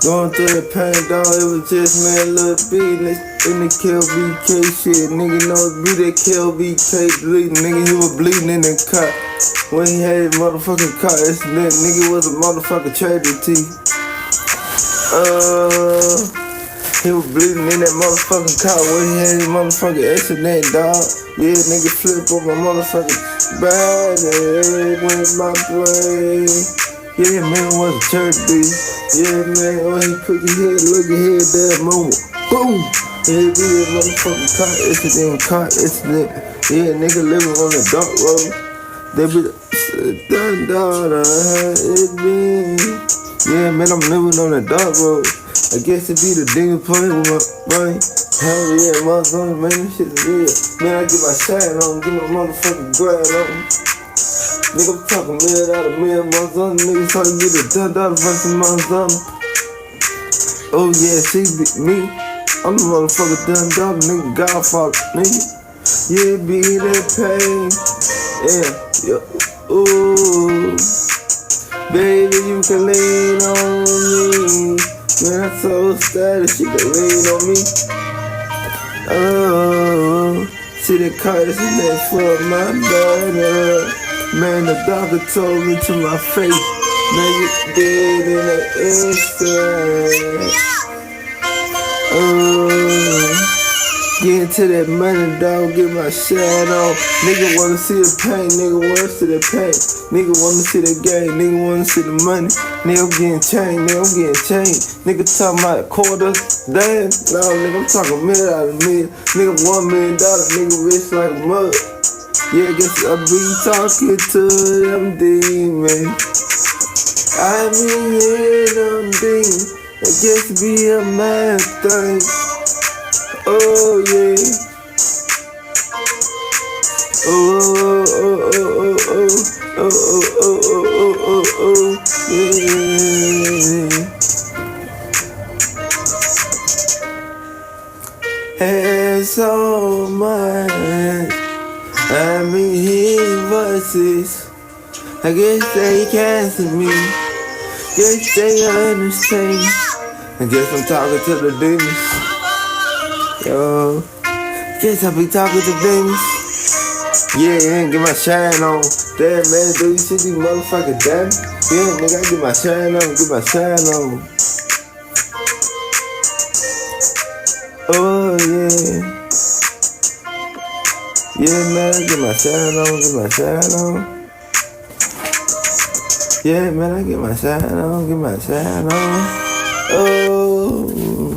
Going through the pain, dog, it was just me and Lil B in the KLVK shit. Nigga know it's me that KLVK bleeding. Nigga, he was bleeding in the car when he had his motherfucking car accident. Nigga was a motherfucking tragedy. He was bleeding in that motherfucking car when he had his motherfucking accident, dog. Yeah, nigga flip on my motherfucking body with my brain. Yeah, man, it was a tragedy. Yeah, man, when he put his head, look ahead, that moment. Boom! Yeah, be a motherfucking car accident. Yeah, nigga living on the dark road. They be it been. Yeah, man, I'm living on the dark road. I guess it be the demon playing with my brain. Hell yeah, motherfucker, man, this shit is real. Man, I get my shine on, get my motherfucking grind on. Nigga, I'm talking million out of million, motherfucker. Nigga, trying to get a $10 versus motherfucker. Oh yeah, see me. I'm the motherfucker $10, nigga, Godfather, nigga. Yeah, be that pain. Yeah, ooh. Baby, you can lean on me. Man, I'm so stylish, you can lean on me. Oh, see the car is in there for my daughter. Man, the doctor told me to my face, man, you dead in the inside. Get into that money, dog, get my shine on. Nigga wanna see the pain, nigga wanna see the pain. Nigga wanna see the game, nigga wanna see the money. Nigga, I'm getting changed, nigga, I'm getting changed. Nigga talking about quarters, damn. No, nigga, I'm talking million out of million. Nigga, $1 million, nigga rich like a mug. Yeah, I guess I be talking to them demons. I be hearing them demons. I guess it be a mad thing. Oh yeah. Oh, oh, oh, oh, oh, oh, oh, oh, oh, oh, yeah. Hands on mine. I mean, hear voices. I guess they can't see me. Guess they understand. I guess I'm talking to the demons. Yo, guess I be talking to demons. Yeah, get my shine on. Damn, man, do you see these motherfuckers damn? Yeah, nigga, I get my shine on, get my shine on. Oh, yeah. Yeah, man, I get my shine on, get my shine on. Yeah, man, I get my shine on, get my shine on. Oh.